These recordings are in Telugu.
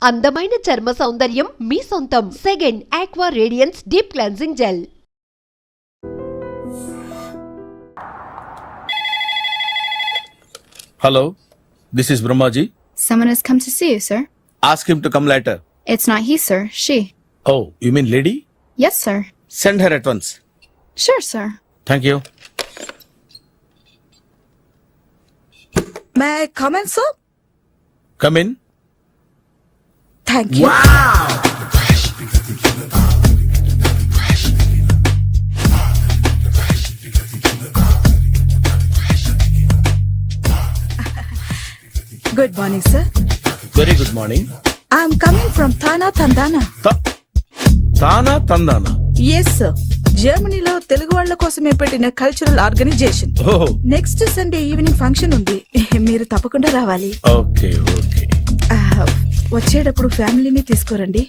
అందమైన చర్మ సౌందర్యం మీ సొంతం. Second aqua radiance deep cleansing gel. Hello, this is Brahmaji. Someone has come to see you, sir. Ask him to come later. It's not he, sir. She. Oh, you mean lady? Yes, sir. Send her at once. Sure, sir. Thank you. May I come in, sir? Come in. Thank you. Good morning, sir. Very good morning. I'm coming from Thana, Tandana. Thana Tandana. Yes, sir. జర్మనీలో తెలుగు వాళ్ళ కోసమే పెట్టిన cultural organisation. Oh, next Sunday evening function ఉంది, మీరు తప్పకుండా రావాలి. okay, okay. వచ్చేటప్పుడు ఫ్యామిలీని తీసుకోరండి.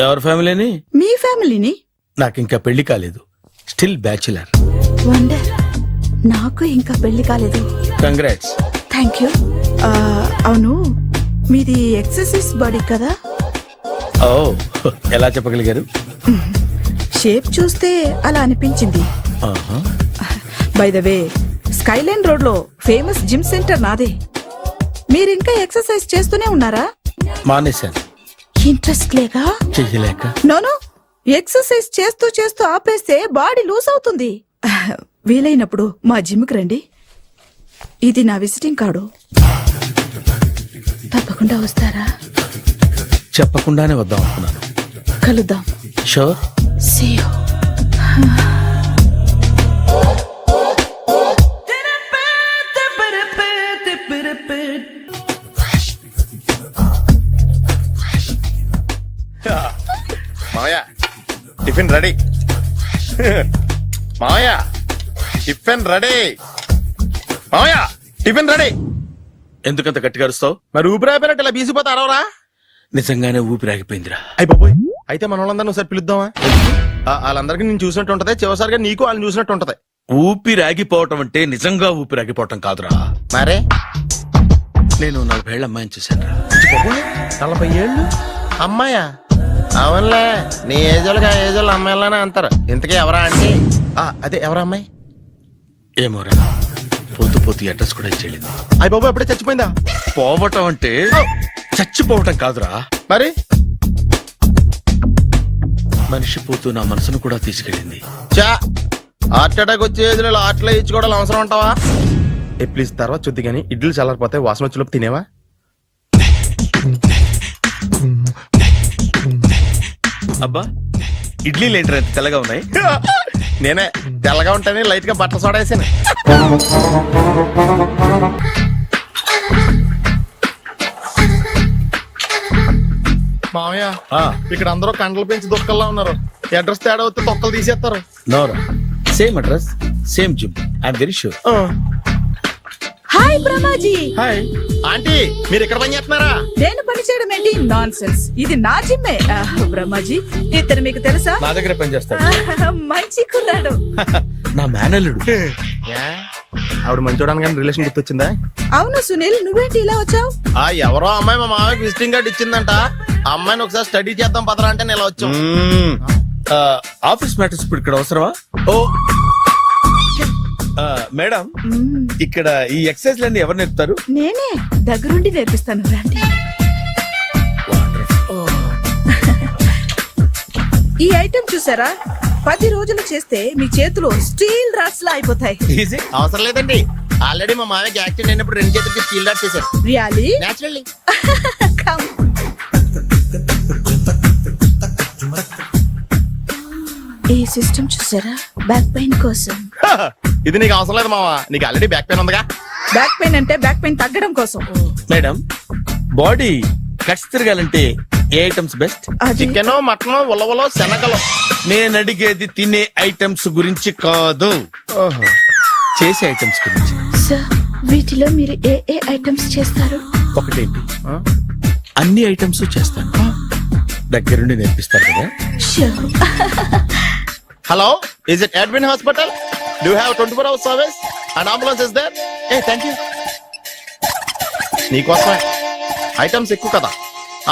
ఎవరి ఫ్యామిలీని? మీ ఫ్యామిలీని. నాకు ఇంకా పెళ్లి కాలేదు. Still bachelor. వండర్. నాకు ఇంకా పెళ్లి కాలేదు. కంగ్రాట్స్. Thank you. అవును, మీది ఎక్సర్సైజ్ బాడీ కదా? ఓ, ఎలా చెప్పగలిగారు? షేప్ చూస్తే అలా అనిపించింది. By the way, Skyline road లో ఫేమస్ జిమ్ సెంటర్ నాదే. మీరింకా ఎక్సర్సైజ్ చేస్తూనే ఉన్నారా? మానేశాను. ఇంట్రెస్ట్ లేక? చెయ్యలేక. నోను, ఎక్సర్సైజ్ చేస్తూ చేస్తూ ఆపేస్తే బాడీ లూజ్ అవుతుంది. వీలైనప్పుడు మా జిమ్కి రండి. ఇది నా విజిటింగ్ కార్డు. తప్పకుండా వస్తారా? చెప్పకుండానే వద్దాం అనుకున్నాను. కలుద్దాం. షూర్. See you. మావయ్య, టిఫిన్ రెడీ. మావయ్య, టిఫిన్ రెడీ. మావయ్య, టిఫిన్ రెడీ. ఎందుకంత గట్టిగా అరుస్తావు? మరి ఊపిరాయిపోయినట్టు ఇలా బీసిపోతే అరవరా? నిజంగానే ఊపిరాగిపోయిందిరా. అయిపోయి అయితే మన వాళ్ళందరినీ ఒకసారి పిలుద్దామా? వాళ్ళందరికీ నేను చూసినట్టు ఉంటది, చివరిసారిగా నీకు వాళ్ళని చూసినట్టు ఉంటది. ఊపిరాగిపోవటం అంటే నిజంగా ఊపిరాగిపోవటం కాదురా. మరే నేను 40 ఏళ్ల అమ్మాయిని చూశాను రా. 40 ఏళ్ళు అమ్మాయా? అవునులే, నీ ఏజోళ్ళకి ఆ ఏజోళ్ళు అమ్మాయిలానే అంటారు. ఇంతకీ ఎవరా అంటే? అదే ఎవరా అమ్మాయి? ఏమోరా, పోతూ పోతూ అడ్రస్ కూడా ఇచ్చేళ్ళింది. అయ్య బాబు, ఎప్పుడే చచ్చిపోయిందా? పోవటం అంటే చచ్చిపోవటం కాదురా, మరి మనిషి పోతూ నా మనసును కూడా తీసుకెళ్ళింది. చా, హార్ట్ అటాక్ వచ్చే ఏజ్లో ఆటలో ఇచ్చుకోవడం అవసరం ఉంటావా? ప్లీజ్ తర్వాత చూద్ది కానీ ఇడ్లు చల్లారిపోతే వాసన వచ్చేలోపు తినేవా? అబ్బా, ఇడ్లీ లేంటరా ఎంత తెల్లగా ఉన్నాయి? నేనే తెల్లగా ఉంటానే లైట్ గా బట్టలు సోడా వేసాను. మామయ్య, ఇక్కడ అందరూ కండలు పెంచి దుక్కల్లా ఉన్నారు. అడ్రస్ తేడా వస్తే తొక్కలు తీసేస్తారు. నోరా, same address, same gym. I'm very sure. Hi Brahmaji. Hi aunty, మీరు ఇక్కడ పని చేస్తున్నారా? నేను పని చేయడం ఏంటి? Nonsense. ఇది నా జిమ్మే. బ్రహ్మాజీ, ఇతను మీకు తెలుసా? నా దగ్గర పని చేస్తాడు. మంచి కుర్రాడు. నా మేనల్లుడు. ఆవిడ మంచి చూడడానికి రిలేషన్ గుర్తొచ్చిందా? అవును సునీల్, నువ్వేంటి ఇలా వచ్చావు? ఎవరో అమ్మాయి మా మామయ్యకి విజిటింగ్ కార్డు ఇచ్చిందంట. ఆ అమ్మాయిని ఒకసారి స్టడీ చేద్దాం పదరా అంటే నేను వచ్చాం. ఆఫీస్ మ్యాటర్స్ ఇప్పుడు ఇక్కడ అవసరమా? ఓ మేడం, ఇక్కడ ఈ ఎక్సర్సైజ్ లన్నీ ఎవరు నేర్పుతారు? నేనే దగ్గరుండి నేర్పిస్తాను, రండి. ఈ ఐటెం చూసారా? 10 రోజులు చేస్తే మీ చేతులు స్టీల్ రాట్స్ లా అయిపోతాయి. అవసరం లేదండి, ఆల్రెడీ మా మామయ్యకి యాక్సిడెంట్ అయినప్పుడు 2 చేతులకి స్టీల్ డాట్ చేశారు. రియల్లీ? నేచురల్లీ. ఈ సిస్టమ్ చూసారా? బ్యాక్ పెయిన్ కోసం. ఇది నీకు అవసరం లేదు మావా, నీకు ఆల్రెడీ బ్యాక్ పెయిన్ ఉందిగా. బ్యాక్ పెయిన్ అంటే బ్యాక్ పెయిన్ తగ్గడం కోసం. మేడం, బాడీ కట్స్ తిరగాలంటే ఏ ఐటమ్స్ బెస్ట్? చికెన్, మటన్, ఉలవలో, శనగలు. నేను అడిగేది తినే ఐటమ్స్ గురించి కాదు, చేసే ఐటమ్స్ గురించి. సార్, వీటిలో మీరు ఏ ఐటమ్స్ చేస్తారు? ఒకటేంటి, అన్ని ఐటమ్స్ చేస్తాను. దగ్గరుండి నేర్పిస్తారు కదా. Hello, is it admin hospital? Do have 24 hours service and ambulance is there? Thank you. నీకోసమే ఐటమ్స్ ఎక్కువ కదా,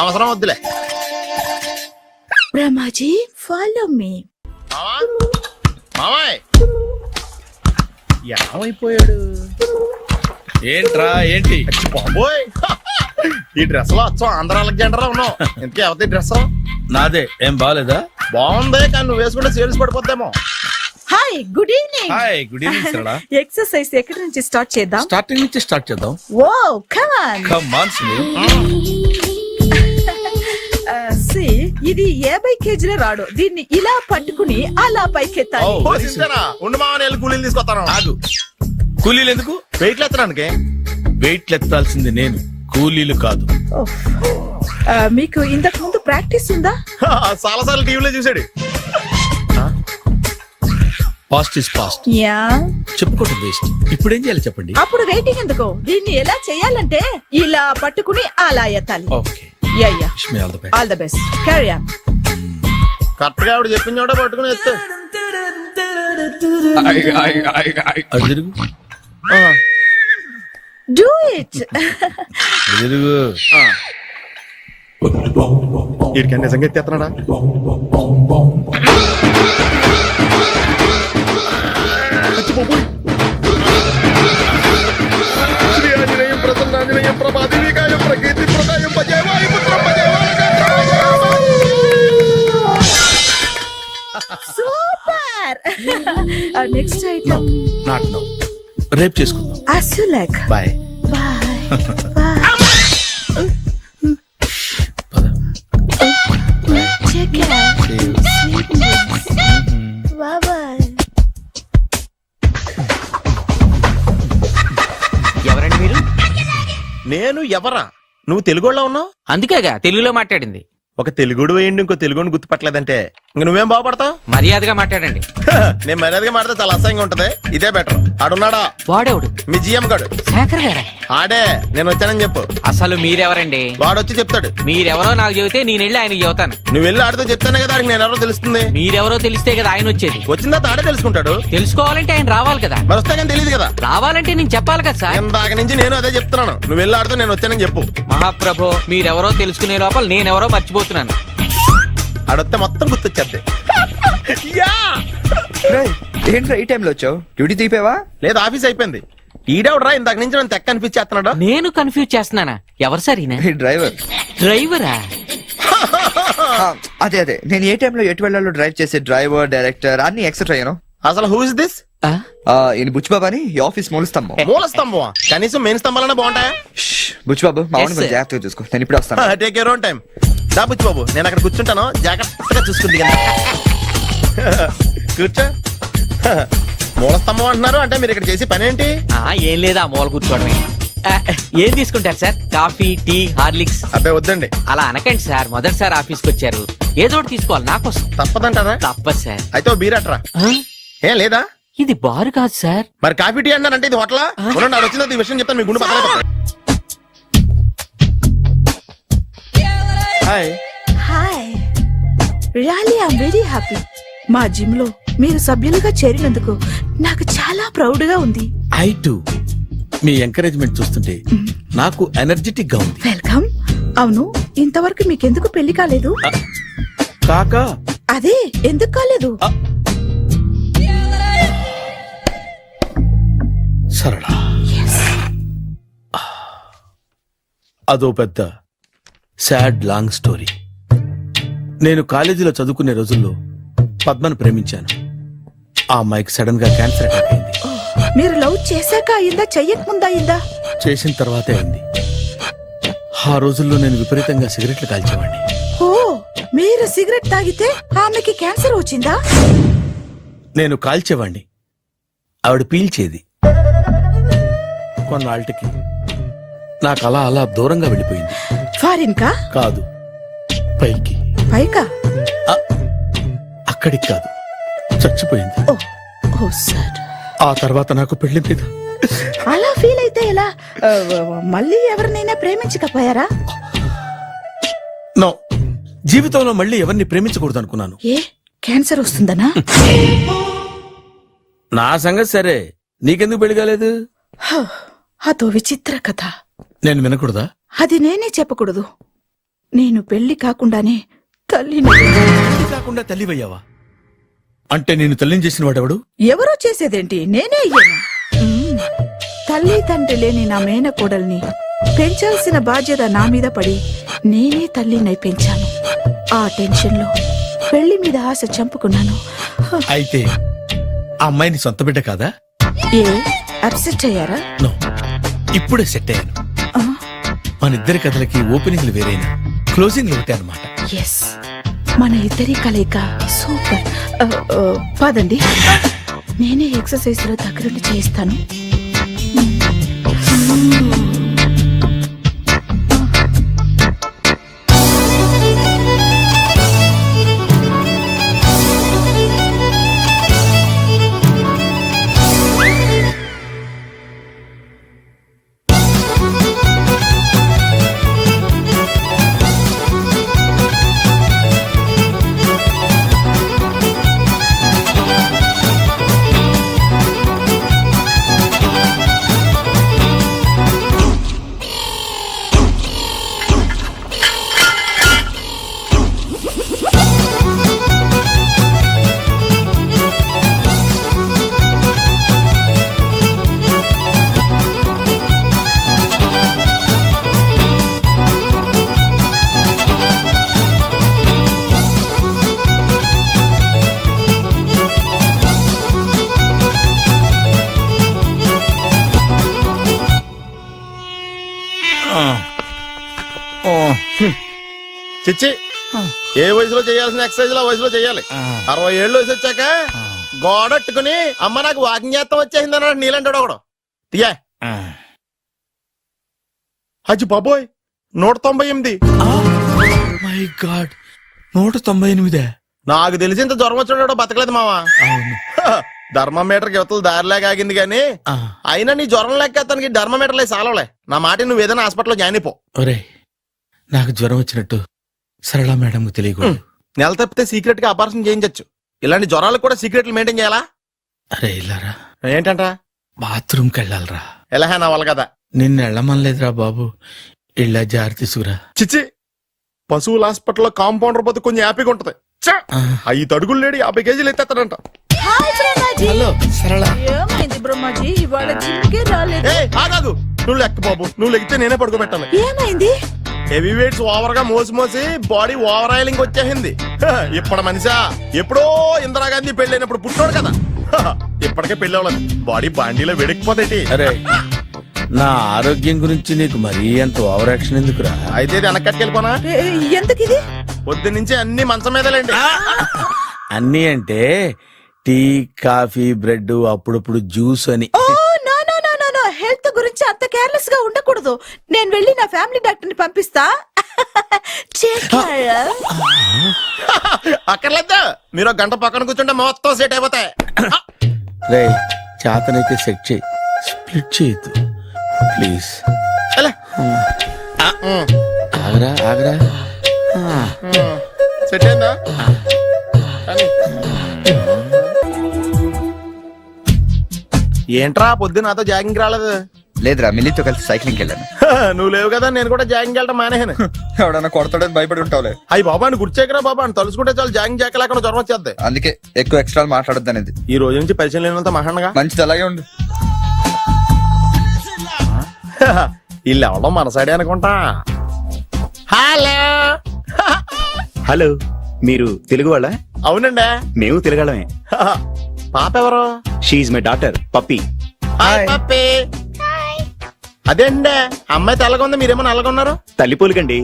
అవసరం వద్దులే. Brahmaji follow me. మావా మావాయ్ ఏమైపోయాడు? ఏంట్రా ఏంటి? అచ్చి బాబోయ్, ఈ డ్రెస్ లో వచ్చాం ఆంధ్ర అలెగ్జాండర్ ఉన్నావు. ఇంతకీ ఎవరి డ్రెస్? నాదే. ఏం బాగాలేదా? బాగుంది, కానీ నువ్వు వేసుకుంటే సేల్స్ పడిపోద్దేమో. Hi good evening. Hi good evening Sarala. Exercise ఎక్కడి నుంచి స్టార్ట్ చేద్దాం? స్టార్టింగ్ నుంచి స్టార్ట్ చేద్దాం. Oh come on. Come on Sunil. ఇది 50 కేజీల రాడు. దీన్ని ఇలా పట్టుకుని అలా పైకెత్తాలి. Oh. ఓ, సింతేనా? ఉండు మావా, నేను కూలీలు తీసుకొస్తాను. ఆగు. కూలీలు ఎందుకు? వెయిట్లు ఎత్తడానికి. వెయిట్ ఎత్తాల్సింది నేను, కూలీలు కాదు. మీకు ఇంతకు ముందు ప్రాక్టీస్ ఉందా? చాలా సార్లు టీవీలో చూసాడు. Past is past. యా. చెప్పుకోవటం వేస్ట్. ఇప్పుడు ఏం చేయాలి చెప్పండి. అప్పుడు వెయిటింగ్ ఎందుకు? దీన్ని ఎలా చేయాలంటే ఇలా పట్టుకుని అలా ఎత్తాలి. Okay. Yeah yeah. Wish me all the best. All the best. Carry on. Correct గా ఆవిడ చెప్పిన చోట పట్టుకుని ఎత్తు. అటు తిరుగు. Do it. అటు తిరుగు. వీడికి నిజంగా ఎత్తేస్తున్నాడా? అచ్చి బాబోయ్. శ్రీ ఆంజనేయం ప్రసన్నాంజనేయం ప్రభాదివికాయం ప్రకీర్తి ప్రదాయం భజే వాయుపుత్రం భజే super. Next item. Not no. రేపు చేసుకుందాం. as you like. Bye. Bye. Bye. Take care. Sweet dreams. Bye bye. ఎవరండి మీరు? నేను ఎవరా? నువ్వు తెలుగులో ఉన్నావు. అందుకేగా తెలుగులో మాట్లాడింది. ఒక తెలుగుడు వేయండి, ఇంకో తెలుగుని గుర్తుపట్టలేదంటే ఇంక నువ్వేం బాగుపడతావు? మర్యాదగా మాట్లాడండి. నేను మర్యాదగా మాట్లాడితే చాలా అసహ్యంగా ఉంటది. ఇదే బెటర్. ఆడున్నాడా? వాడేవుడు? మీ జిఎం గాడు. శేఖర్ గారా? ఆడే. నేను వచ్చానని చెప్పు. అసలు మీరెవరండి? వాడొచ్చి చెప్తాడు. మీరెవరో నాకు చెబితే నేను వెళ్ళి ఆయనకి చెబుతాను. నువ్వు వెళ్ళి ఆడితో చెప్తానే కదా ఆడికి నేను ఎవరో తెలుస్తుంది. మీరెవరో తెలిస్తే కదా ఆయన వచ్చేది. వచ్చిందా ఆడే తెలుసుకుంటాడు. తెలుసుకోవాలంటే ఆయన రావాలి కదా. మరి వస్తే కానీ తెలియదు కదా. రావాలంటే నేను చెప్పాలి కదా సార్. ఇందాక నుంచి నేను అదే చెప్తున్నాను. నువ్వు వెళ్ళి ఆడితో నేను వచ్చానని చెప్పు. మహాప్రభు, మీరెవరో తెలుసుకునే లోపల నేనెవరో మర్చిపోతున్నాను. ఆడొస్తే మొత్తం గుర్తొచ్చేద్ది. ఏంట్రా ఈ టైంలో వచ్చావు? డ్యూటీ తీపావా? లేదు, ఆఫీస్ అయిపోయింది. ఈడెవడరా ఇందాక నుంచి నన్ను తెక్క అనిపించేస్తున్నాడు. నేను కన్ఫ్యూజ్ చేస్తున్నానా? ఎవరు సార్ ఈయన? ఈ డ్రైవర్. డ్రైవరా? అదే అదే, నేను ఏ టైంలో ఎటు వెళ్ళాలో డ్రైవ్ చేసే డ్రైవర్, డైరెక్టర్ అన్ని ఎక్సెట్రా యూనో. అసలు హూ ఇస్ దిస్? ఈయన బుచ్చిబాబు అని ఈ ఆఫీస్ మూల స్తంభం. మూల స్తంభం? కనీసం మెయిన్ స్తంభాలనే బాగుంటాయా? బుచ్చిబాబు మా Yes, కొంచెం sir. జాగ్రత్తగా చూసుకో, నేను ఇప్పుడు వస్తాను. Take your own time. దా బుచ్చి బాబు, నేను అక్కడ కూర్చుంటాను, జాగ్రత్తగా చూసుకుంది. కూర్చో. మూల స్తంభం అంటున్నారు అంటే మీరు ఇక్కడ చేసే పని ఏంటి? ఏం లేదా, మూల కూర్చోవడమే. ఏం తీసుకుంటారు సార్? Coffee, tea, Horlicks? అబ్బాయి వద్దండి. అలా అనకండి సార్, మొదటిసారి ఆఫీస్కి వచ్చారు, ఏదో ఒకటి తీసుకోవాలి నా కోసం. తప్పదంటారా? తప్పదు సార్. అయితే ఓ బీర్ అట్రా. ఏం లేదా? ఇది బారు కాదు సార్. మరి కాఫీ టీ అన్నారంటే ఇది హోటలా? ఉండండి, ఆడ వచ్చిందో ఈ విషయం చెప్తాను, మీ గుండె పక్కన. Hi. Hi. Really I'm very happy. మా జిమ్ లో మీరు సభ్యులుగా చేరినందుకు నాకు చాలా ప్రౌడ్ గా ఉంది. I to. మీ ఎంకరేజ్మెంట్ చూస్తుంటే నాకు ఎనర్జెటిక్ గా ఉంది. వెల్కమ్. అవును, ఇంతవరకు మీకెందుకు పెళ్లి కాలేదు? కాకా అదే ఎందుకు కాలేదు? సరళ, అదో పెద్ద సాడ్ లాంగ్ స్టోరీ. నేను కాలేజీలో చదువుకునే రోజుల్లో పద్మను ప్రేమించాను. ఆ అమ్మాయికి సడన్ గా క్యాన్సర్ అటాక్ అయింది. మీరు లవ్ చేశాక అయిందా, చెయ్యక ముందా అయిందా? చేసిన తర్వాతే అయింది. ఆ రోజుల్లో నేను విపరీతంగా సిగరెట్లు కాల్చేవాడిని. ఓ, మీరు సిగరెట్ తాగితే ఆమెకి క్యాన్సర్ వచ్చిందా? నేను కాల్చేవాణ్ణి, ఆవిడ పీల్చేది. కొన్నాళ్ళకి నాకు అలా అలా దూరంగా వెళ్ళిపోయింది. ఫారిన్ కా? కాదు, పైకి. పైకా? అక్కడికి కాదు, చచ్చిపోయింది. ఓ, ఓ సార్. ఆ తర్వాత నాకు పెళ్లి మీద అలా ఫీల్ అయితే ఎలా? మళ్ళీ ఎవరినైనా ప్రేమించకపోయారా? నో, జీవితంలో మళ్ళీ ఎవరిని ప్రేమించకూడదు అనుకున్నాను. ఏ, క్యాన్సర్ వస్తుందనా? నా సంగతి సరే, నీకెందుకు పెళ్లి కాలేదు? అదో విచిత్ర కథ. నేను వినకూడదా? అది నేనే చెప్పకూడదు. నేను పెళ్లి కాకుండానే తల్లిని. పెళ్లి కాకుండా తల్లివయ్యావా? అంటే నేను తల్లిని చేసిన వాడెవడు? ఎవరో చేసేదేంటి, నేనే అయ్యాను. తల్లి తండ్రి లేని నా మేనకోడల్ని పెంచాల్సిన బాధ్యత నా మీద పడి నేనే తల్లినై పెంచాను. ఆ టెన్షన్ లో పెళ్లి మీద ఆశ చంపుకున్నాను. అయితే ఆ అమ్మాయిని సొంత బిడ్డ కాదా? ఏ అప్సెట్ అయ్యారా? నో, ఇప్పుడే సెట్ అయ్యాను. ఆ, మన ఇద్దరి కథలకి ఓపెనింగ్లు వేరైనా క్లోజింగ్లు ఒకటే అనమాట. ఎస్, మన ఇద్దరి కలయిక సూపర్. పదండి, నేనే ఎక్సర్సైజ్ లో దగ్గరుండి చేయిస్తాను. చిచ్చి, ఏ వయసులో చేయాల్సిన ఎక్సర్సైజ్ ఆ వయసులో చేయాలి. 60 ఏళ్ళు వయసు వచ్చాక గోడట్టుకుని అమ్మ నాకు వాకింగ్ చేస్తాం వచ్చేసింది అన్నాడు నీలంటాడు ఒకడు. తీయా అచ్చి బాబోయ్, 198. My God, 198. నాకు తెలిసి ఇంత జ్వరం వచ్చాడో బతకలేదు మావా. ధర్మమీటర్ యువతలు దారిలాగా ఆగింది గాని అయినా నీ జ్వరం లెక్క తనకి ధర్మమీటర్లే సాలవలే. నా మాట నువ్వు ఏదైనా హాస్పిటల్లో జాయిన్ అయిపో. ఒరే, నాకు జ్వరం వచ్చినట్టు సరళ మేడం తెలియకూడదు. నెల తప్పితే సీక్రెట్ గా ఆపరేషన్ చేయించచ్చు. ఇలాంటి జ్వరాలకు కూడా సీక్రెట్లు మెయింటైన్ చేయాలా? అరే ఇల్లారా, ఏంటంట? బాత్రూమ్కి వెళ్ళాలరా. ఎలాహే నా వాళ్ళ కదా. నిన్ను వెళ్ళమనలేదురా బాబు, ఇళ్ళ జారి తీసుకురా. చిచ్చి, పశువుల హాస్పిటల్లో కాంపౌండర్ పోతే కొంచెం హ్యాపీగా ఉంటది. 5 అడుగులు లేడి 50 కేజీలు ఎత్తేస్తాడంట. హలో సరళ. ఏమైంది బ్రహ్మాజీ, ఇవాళ జిమ్కే రాలేదు? ఆగాదు, నువ్వు లెక్క బాబు. నువ్వు లెక్కితే నేనే పడుకోబెట్టాలి. ఏమైంది? హెవీ వెయిట్స్ ఓవర్ గా మోసి బాడీ ఓవర్ ఆయిలింగ్ వచ్చేసింది. ఇప్పుడు మనిషా ఎప్పుడో ఇందిరాగాంధీ పెళ్ళైనప్పుడు పుట్టినోడు కదా. ఇప్పటికే పెళ్లి అవ్వలేదు, బాడీ బాండీలో వెడికిపోతేటి. అరే, నా ఆరోగ్యం గురించి నీకు మరీ అంత ఓవర్ యాక్షన్ ఎందుకురా? అయితే ఇది వెనకట్టుకెళ్ళిపోనా? ఎందుకు ఇది? పొద్దు నుంచి అన్ని మంచం మీదలేండి. అన్నీ అంటే టీ, కాఫీ, బ్రెడ్, అప్పుడప్పుడు జ్యూస్ అని. Oh no no no no no, health గురించి అంత కేర్లెస్ గా ఉండకూడదు. నేను వెళ్ళి నా ఫ్యామిలీ డాక్టర్ ని పంపిస్తా. అక్కర్లేదు, మీరు 1 గంట పక్కన కూర్చుంటే మొత్తం సెట్ అయిపోతాయి. రే, చేతనైతే సెట్ చేయి, స్ప్లిట్ చేయొద్దు ప్లీజ్. ఎలా? ఆగరా ఆగరా. సెట్ అయిందా? కానీ ఏంట్రా పొద్దు నాతో జాగింగ్ రాలేదు? లేదురా, మిల్లీతో కలిసి సైక్లింగ్ వెళ్ళాను. నువ్వు లేవు కదా, నేను కూడా జాగింగ్ వెళ్ళడం మానేహాను. ఎవడన్నా కొడతాడని భయపడి ఉంటావులే. అయ్యి బాబా అని గుర్చేకరా బాబా అని తలుసుకుంటే చాలు జాగింగ్ చేయలేకుండా జ్వరం వచ్చేద్ది. అందుకే ఎక్కువ ఎక్స్ట్రా మాట్లాడొద్దు అనేది. ఈ రోజు నుంచి పరిచయం లేనంత మహాన్గా మంచిది, అలాగే ఉండు. వీళ్ళు ఎవడం మన సైడే అనుకుంటా. హలో హలో, మీరు తెలుగు వాళ్ళ? అవునండి, మేము తెలుగాళ్ళమే. పాప ఎవరు? She's my daughter Pappi. Hi Pappi. అదేండి, అమ్మాయి తెల్లగా ఉంది, మీరేమో నల్లగా ఉన్నారు. తల్లిపోలికండి.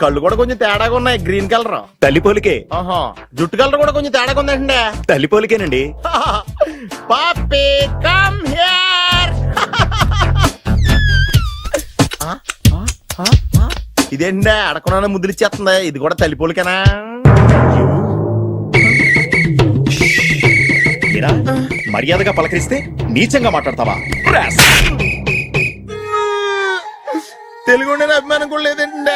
కళ్ళు కూడా కొంచెం తేడాగా ఉన్నాయి, గ్రీన్ కలర్. తల్లిపోలికే. ఆహా, జుట్టు కలర్ కూడా కొంచెం తేడాగా ఉందండి. తల్లిపోలికేనండి. పప్పి కమ్ హియర్. ఇదేంటి అడగకుండా ముద్దులు ఇచ్చేస్తుంది, ఇది కూడా తల్లిపోలికేనా? మీరా మర్యాదగా పలకరిస్తే నీచంగా మాట్లాడతావా? తెలుగు అభిమానం కూడా లేదండి.